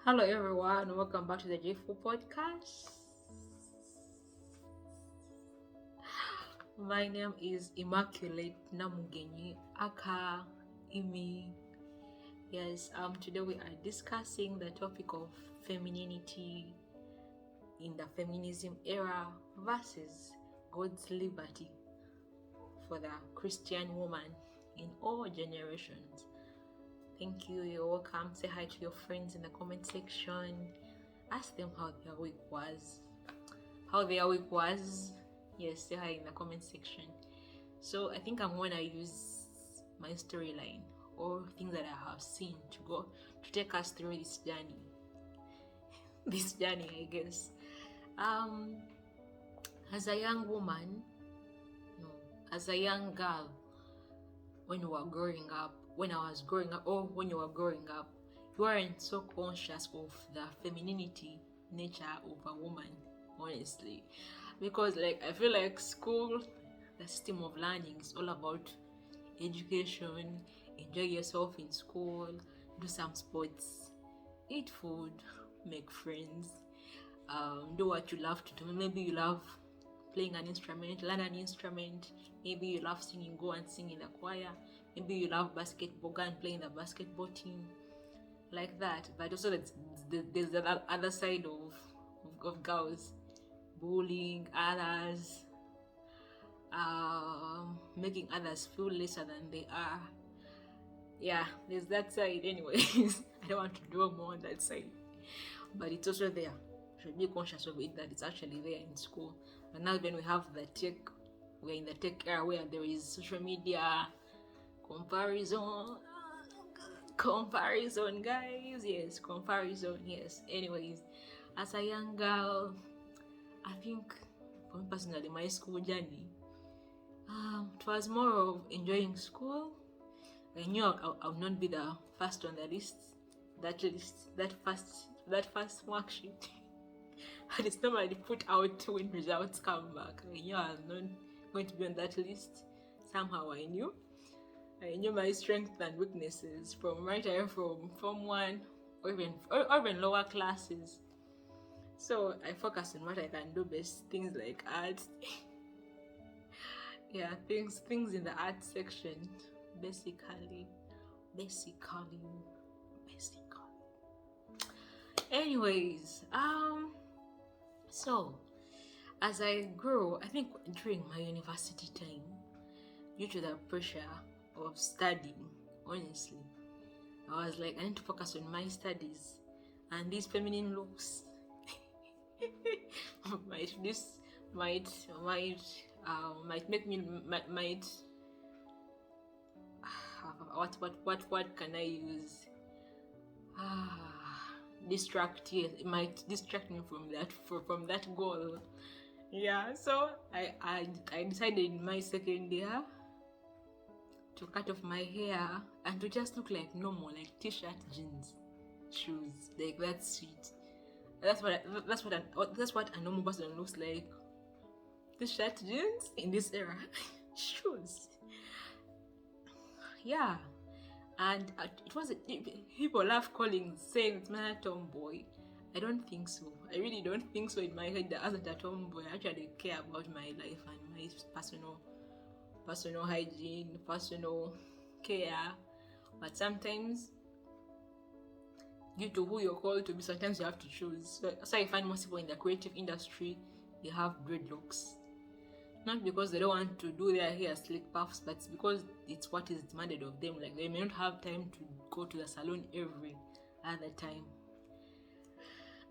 Hello everyone, welcome back to the J4 podcast. My name is Immaculate Namugenyi Aka Imi. Yes, today we are discussing the topic of femininity in the feminism era versus God's liberty for the Christian woman in all generations. Thank you, you're welcome. Say hi to your friends in the comment section. Ask them how their week was. Yes, say hi in the comment section. So I think I'm gonna use my storyline or things that I have seen to take us through this journey. This journey, I guess. As a young woman, no, as a young girl, when I was growing up, or when you were growing up, you weren't so conscious of the femininity nature of a woman, honestly. Because I feel like school, the system of learning is all about education, enjoy yourself in school, do some sports, eat food, make friends, do what you love to do. Maybe you love playing an instrument, learn an instrument. Maybe you love singing, go and sing in the choir. Maybe you love basketball, go and play in the basketball team, like that. But also there's the other side of girls, bullying others, making others feel lesser than they are. Yeah, there's that side. Anyways, I don't want to dwell more on that side, but it's also there. Should be conscious of it that it's actually there in school. But now when we have the tech, we're in the tech era where there is social media, comparison guys, yes, comparison, yes. Anyways, as a young girl, I think for me personally, my school journey, it was more of enjoying school. I knew I would not be the first on the list, that first worksheet. And it's normally put out when results come back. I knew I was not going to be on that list. Somehow I knew my strengths and weaknesses from Form 1 or even lower classes. So I focus on what I can do best, things like art. Yeah, things in the art section, basically. Anyways, so as I grew, I think during my university time, due to the pressure of studying, honestly, I was like, I need to focus on my studies, and these feminine looks might make me what can I use? It might distract me from that goal. Yeah, so I decided in my second year to cut off my hair and to just look like normal, like t-shirt, jeans, shoes, like that's sweet. That's what a normal person looks like. T-shirt, jeans in this era, shoes. Yeah, and people love saying it's not a tomboy. I don't think so. I really don't think so. In my head, that as a tomboy, I actually care about my life and my personal hygiene, personal care. But sometimes, due to who you're called to be, sometimes you have to choose. So I find most people in the creative industry, they have dreadlocks. Not because they don't want to do their hair slick puffs, but it's because it's what is demanded of them. Like they may not have time to go to the salon every other time.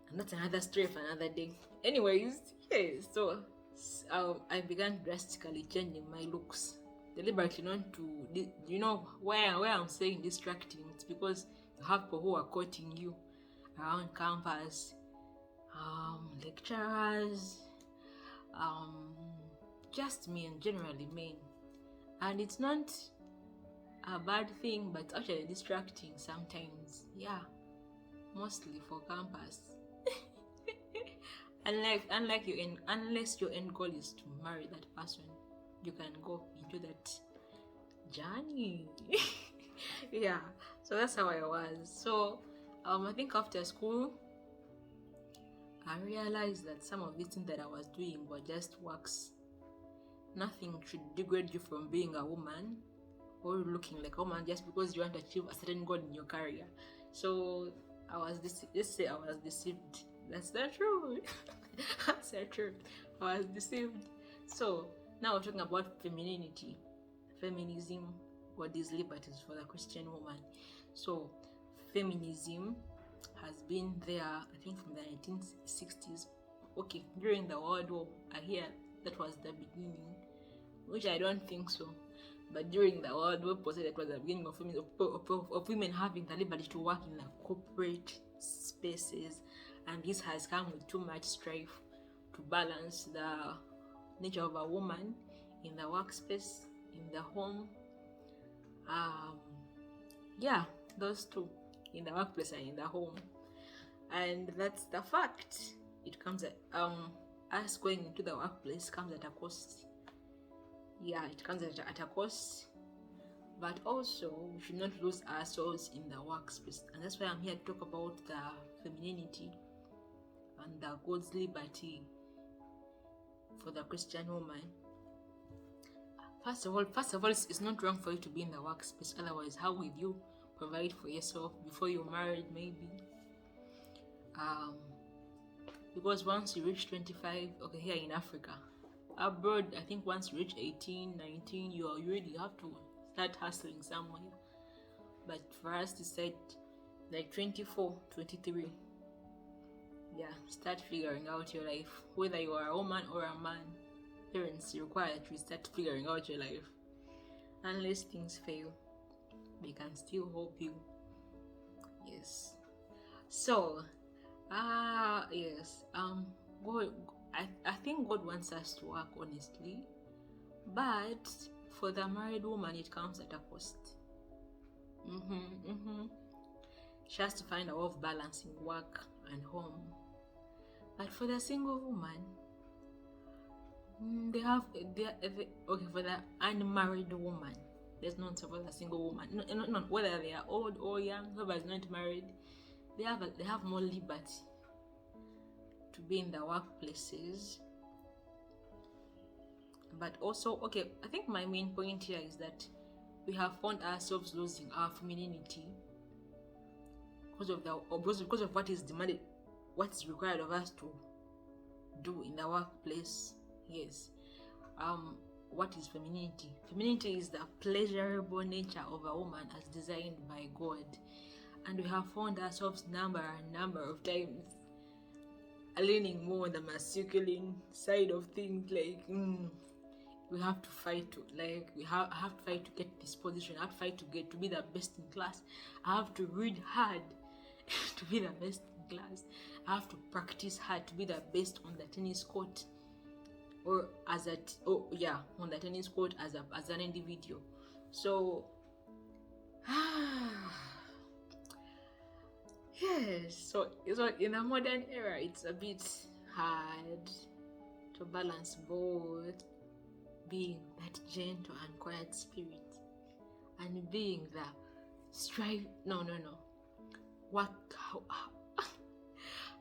And that's another story for another day. Anyways, yes, so I began drastically changing my looks. Deliberately not to, where I'm saying distracting, it's because you have people who are courting you around campus, lecturers, just men, generally men. And it's not a bad thing, but it's actually distracting sometimes. Yeah, mostly for campus. Unless your end goal is to marry that person, you can go into that journey. Yeah, so that's how I was. So I think after school, I realized that some of the things that I was doing were just works. Nothing should degrade you from being a woman or looking like a woman just because you want to achieve a certain goal in your career. So I was let's say I was deceived. That's not true. That's not true. I was deceived. So now we're talking about femininity, feminism, what is liberties for the Christian woman. So feminism has been there, I think, from the 1960s. Okay, during the World War, I hear that was the beginning, which I don't think so. But during the World War, people said that was the beginning of women having the liberty to work in the corporate spaces, and this has come with too much strife to balance the nature of a woman in the workspace, in the home. Yeah, those two, in the workplace and in the home. And that's the fact. It comes at us going into the workplace comes at a cost. Yeah, it comes at a cost, but also we should not lose ourselves in the workspace. And that's why I'm here to talk about the femininity and the God's liberty for the Christian woman. First of all, it's not wrong for you to be in the workspace. Otherwise, how will you provide for yourself before you're married, maybe? Because once you reach 25, okay, here in Africa, abroad, I think once you reach 18, 19, you already have to start hustling somewhere. But for us to set like 24, 23, yeah, start figuring out your life. Whether you are a woman or a man, parents require that you start figuring out your life. Unless things fail, they can still help you. Yes. So, yes. God, I think God wants us to work honestly, but for the married woman, it comes at a cost. She has to find a way of balancing work and home. But for the single woman, okay, for the unmarried woman, there's no answer for the single woman. No, whether they are old or young, whoever is not married, they have more liberty to be in the workplaces. But also, okay, I think my main point here is that we have found ourselves losing our femininity because of what is demanded, what is required of us to do in the workplace. Yes. What is femininity? Femininity is the pleasurable nature of a woman as designed by God, and we have found ourselves number of times leaning more on the masculine side of things. Like we have to fight to, like, we have to fight to get this position. I have to fight to get to be the best in class. I have to read hard to be the best in class. I have to practice hard to be the best on the tennis court, or on the tennis court as an individual. So yes, so in a modern era, it's a bit hard to balance both being that gentle and quiet spirit and being the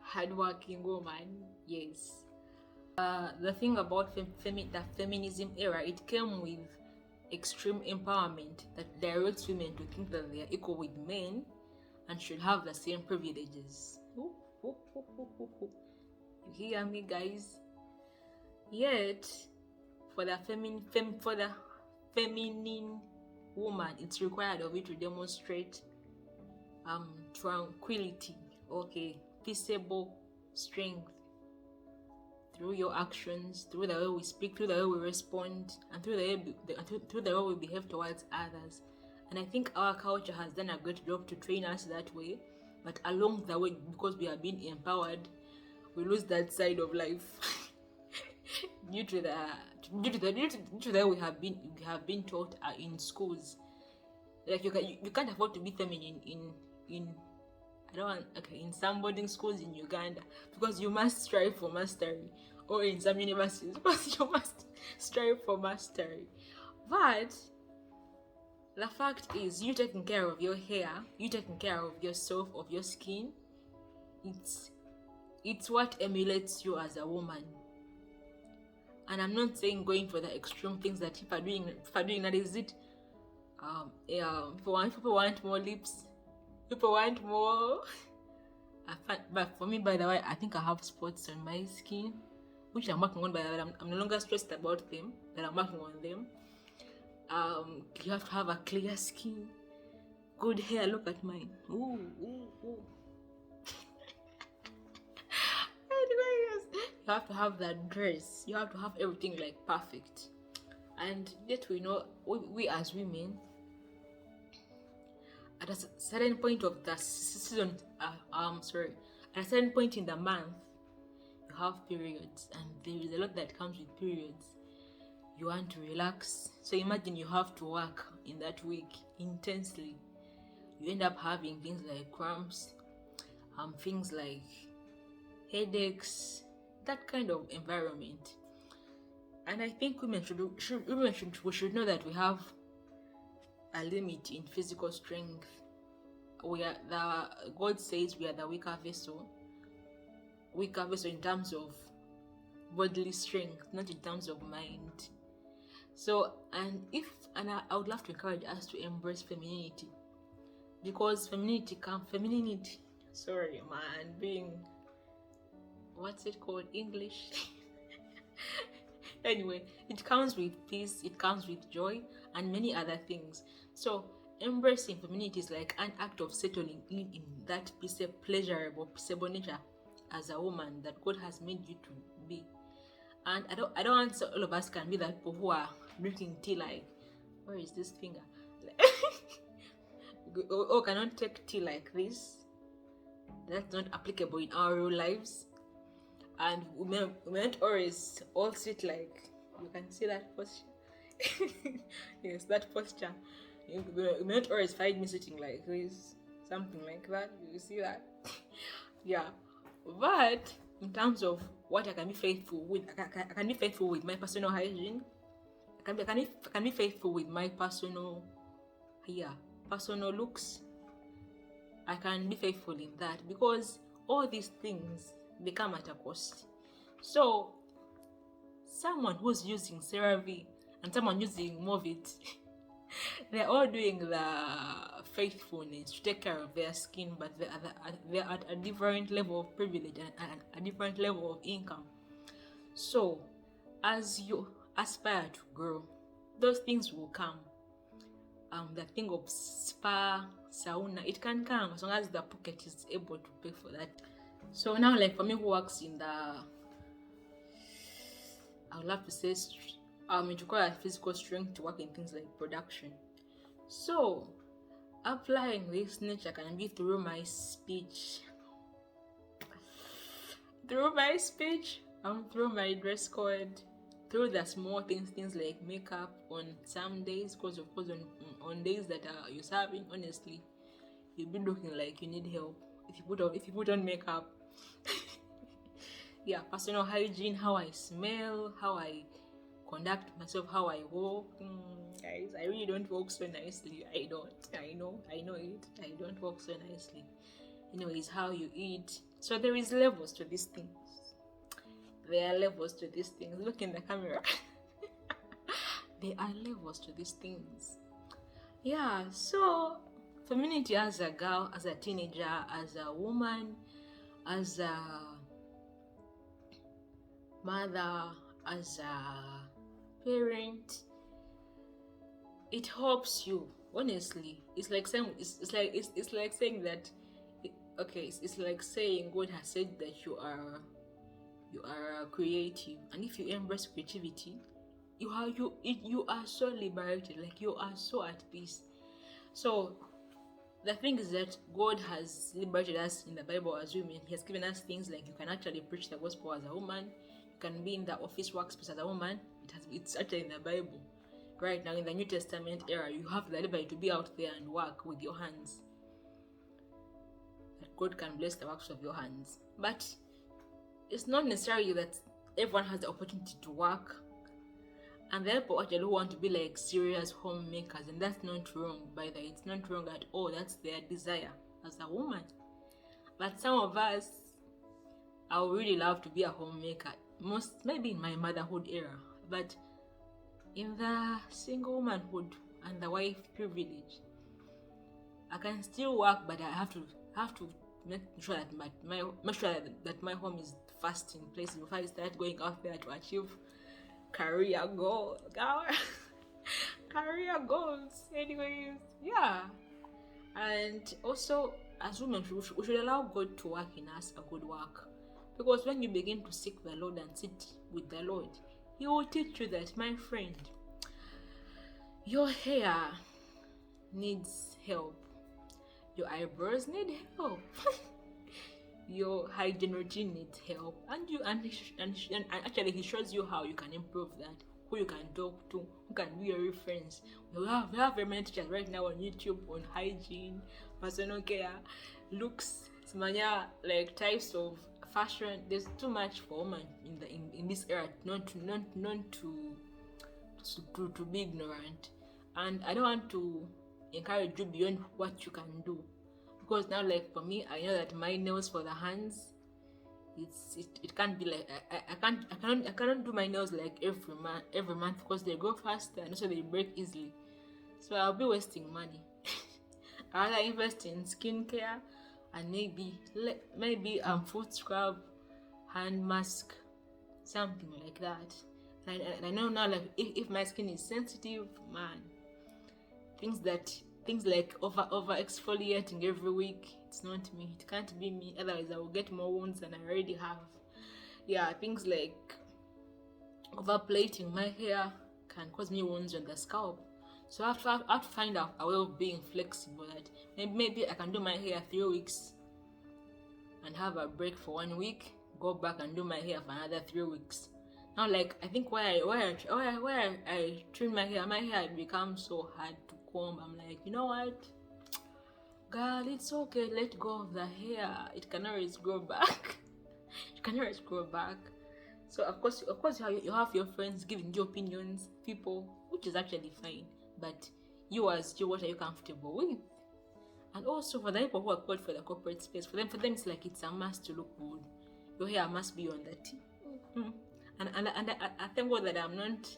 hardworking woman. Yes. The thing about the feminism era, it came with extreme empowerment that directs women to think that they are equal with men and should have the same privileges. You hear me, guys? Yet, for the feminine woman, it's required of you to demonstrate tranquility, peaceable strength, through your actions, through the way we speak, through the way we respond, and through the way we behave towards others. And I think our culture has done a great job to train us that way. But along the way, because we are being empowered, we lose that side of life due to the way we have been taught in schools. Like you can't afford to be feminine in some boarding schools in Uganda, because you must strive for mastery, or in some universities because you must strive for mastery. But The fact is, you taking care of your hair, you taking care of yourself, of your skin, it's what emulates you as a woman. And I'm not saying going for the extreme things that if are doing that, is it people want more lips, people want more but for me, by the way, I think I have spots on my skin which I'm working on, but I'm no longer stressed about them, but I'm working on them. You have to have a clear skin, good hair. Look at mine. Ooh. Anyways, you have to have that dress, you have to have everything like perfect. And yet we know, we as women, at a certain point of the season, at a certain point in the month, you have periods, and there is a lot that comes with periods. You want to relax, so imagine you have to work in that week intensely. You end up having things like cramps, things like headaches, that kind of environment. And I think we should know that we have a limit in physical strength. God says we are the weaker vessel in terms of bodily strength, not in terms of mind. So, I would love to encourage us to embrace femininity, because being, what's it called, English? Anyway, it comes with peace, it comes with joy, and many other things. So embracing femininity is like an act of settling in that pleasurable, peaceable nature as a woman that God has made you to be. And I don't want all of us can be that people who are drinking tea like, where is this finger? Cannot take tea like this. That's not applicable in our real lives. And we may not always all sit like, you can see that posture. Yes, that posture. We may not always find me sitting like this, something like that. You see that? Yeah. But in terms of what I can be faithful with, I can be faithful with my personal hygiene. I can be faithful with my personal looks. I can be faithful in that, because all these things, they come at a cost. So someone who's using CeraVe and someone using Movit, they're all doing the faithfulness to take care of their skin, but they're at a different level of privilege and a different level of income. So as you aspire to grow, those things will come. The thing of spa, sauna, it can come as long as the pocket is able to pay for that. So now, like for me who works in I would love to say, it requires physical strength to work in things like production. So applying this nature can be through my speech, through my dress code, through the small things like makeup on some days, because of course on days that you're serving, honestly, you'll be looking like you need help if you put on makeup. Yeah, personal hygiene, how I smell, how I conduct myself, how I walk. Guys, I really don't walk so nicely. I know it. I don't walk so nicely. Anyways, how you eat. So there is levels to these things. There are levels to these things. Look in the camera. There are levels to these things. Yeah, so femininity as a girl, as a teenager, as a woman, as a mother, as a parent, it helps you. Honestly, it's like saying that. It's like saying God has said that you are creative, and if you embrace creativity, you are so liberated, like you are so at peace. So the thing is that God has liberated us in the Bible as women. He has given us things like you can actually preach the gospel as a woman, you can be in the office workspace as a woman. It's actually in the Bible. Right now in the New Testament era, you have the liberty to be out there and work with your hands. That God can bless the works of your hands. But it's not necessarily that everyone has the opportunity to work And there are people actually who want to be like serious homemakers, and that's not wrong. By the way, it's not wrong at all. That's their desire as a woman. But some of us, I would really love to be a homemaker. Most maybe in my motherhood era, but in the single womanhood and the wife privilege, I can still work, but I have to make sure that my home is first in place before I start going out there to achieve career goals. Career goals. Anyways, yeah. And also, as women, we should allow God to work in us a good work. Because when you begin to seek the Lord and sit with the Lord, He will teach you that, my friend, your hair needs help. Your eyebrows need help. Your hygiene routine needs help. And actually He shows you how you can improve that, who you can talk to, who can be your reference. We have very many teachers right now on YouTube on hygiene, personal care, looks, like types of fashion. There's too much for women in this era not to be ignorant. And I don't want to encourage you beyond what you can do, because now, like for me, I know that my nails for the hands, it can't be like I cannot do my nails like every month because they grow faster and also they break easily, so I'll be wasting money. I rather invest in skincare and maybe foot scrub, hand mask, something like that. And I know now, like if my skin is sensitive, man, things like over exfoliating every week, it's not me. It can't be me, otherwise I will get more wounds than I already have. Yeah, things like over plating my hair can cause me wounds on the scalp. So I have to find out a way of being flexible, that maybe I can do my hair 3 weeks and have a break for 1 week, go back and do my hair for another 3 weeks. Now, like I think where I trim my hair had become so hard to comb. I'm like, you know what, girl, it's okay, let go of the hair. It can always grow back. It can always grow back. So of course you have your friends giving you opinions, people, which is actually fine. But you as you, what are you comfortable with? And also for the people who are called for the corporate space, for them it's like it's a must to look good. Your hair must be on the tip. And I thank God that I'm not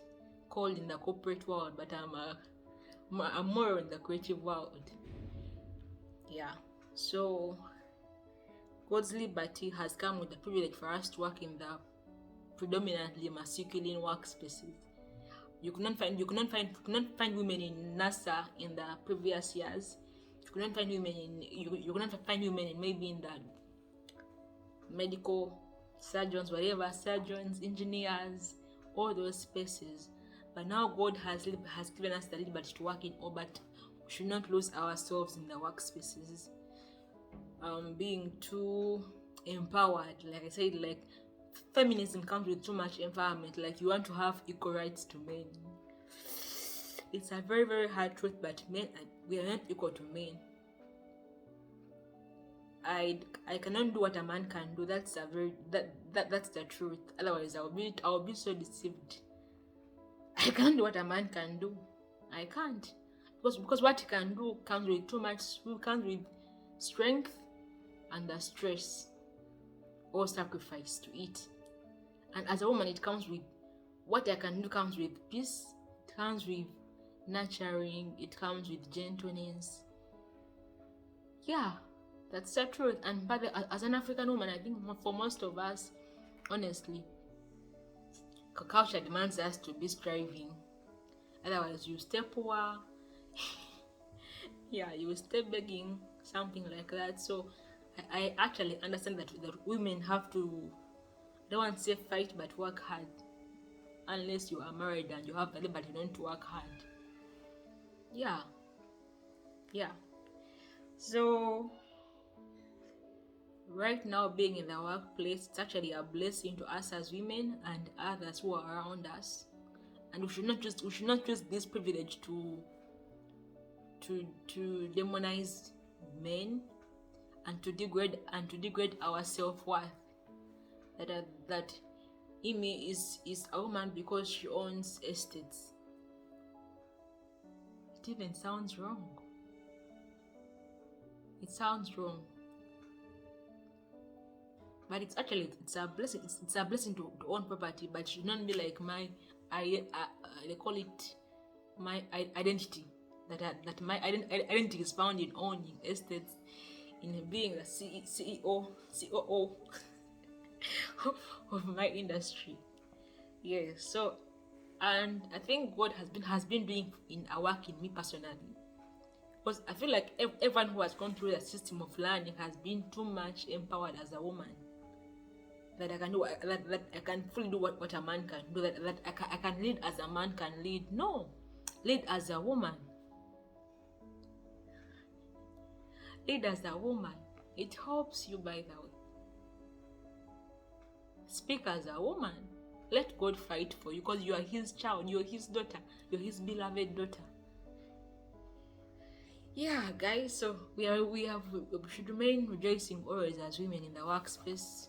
called in the corporate world, but I'm more in the creative world. Yeah. So God's liberty has come with the privilege for us to work in the predominantly masculine workspaces. You could not find women in NASA in the previous years. You could not find women in maybe in the medical surgeons, surgeons, engineers, all those spaces. But now God has given us the liberty to work in all, but we should not lose ourselves in the workspaces. Being too empowered, like I said, like feminism comes with too much empowerment. Like you want to have equal rights to men. It's a very, very hard truth, but we are not equal to men. I cannot do what a man can do. That's that's the truth. Otherwise, I'll be so deceived. I can't do what a man can do. I can't, because what he can do comes with strength and the stress or sacrifice to it. And as a woman, it comes with what I can do. Comes with peace. It comes with nurturing. It comes with gentleness. Yeah. That's the truth. And but as an African woman, I think for most of us, honestly, culture demands us to be striving. Otherwise, you stay poor. Yeah, you will stay begging, something like that. So I actually understand that women have to, I don't want to say fight, but work hard. Unless you are married and you have the liberty not to work hard. Yeah. So right now, being in the workplace, it's actually a blessing to us as women and others who are around us. And we should not use this privilege to demonize men and to degrade our self-worth. That Amy is a woman because she owns estates. It even sounds wrong. It sounds wrong. But it's actually it's a blessing. It's a blessing to own property, but it should not be like they call it my identity. That my identity is found in owning estates, in being the CEO, COO of my industry. Yes. So, and I think God has been doing in a work in me personally, because I feel like everyone who has gone through the system of learning has been too much empowered as a woman, that I can do that I can fully do what a man can do, that I can lead as a man can lead. No, lead as a woman. Lead as a woman. It helps you, by the way. Speak as a woman. Let God fight for you, because you are his child, you're his daughter, you're his beloved daughter. Yeah, guys, so we should remain rejoicing always as women in the workspace,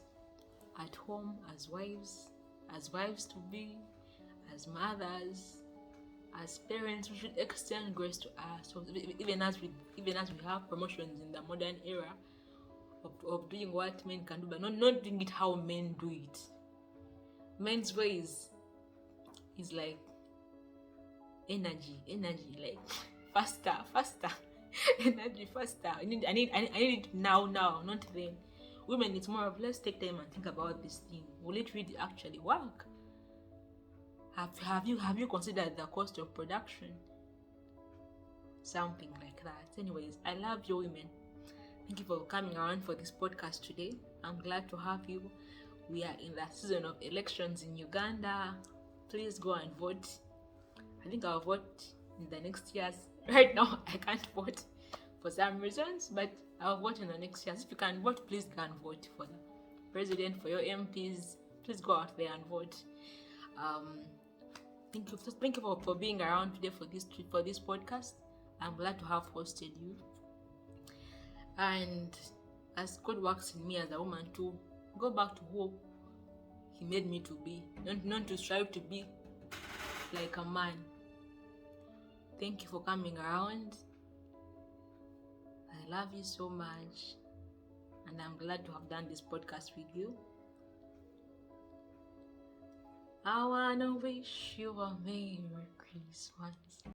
at home, as wives to be, as mothers, as parents. We should extend grace to us. So even as we have promotions in the modern era of doing what men can do, but not doing it how men do it. Men's way is like energy, like faster, energy faster. I need it now, not then. Women, it's more of let's take time and think about this thing. Will it really actually work? Have you considered the cost of production? Something like that. Anyways, I love you, women. Thank you for coming around for this podcast today. I'm glad to have you. We are in the season of elections in Uganda. Please go and vote. I think I'll vote in the next years. Right now, I can't vote for some reasons, but I'll vote in the next years. If you can vote, please go and vote for the president, for your MPs. Please go out there and vote. Thank you for being around today for this podcast. I'm glad to have hosted you. And as God works in me as a woman to go back to who he made me to be, not to strive to be like a man. Thank you for coming around. I love you so much, and I'm glad to have done this podcast with you. I wanna wish you a Merry Christmas.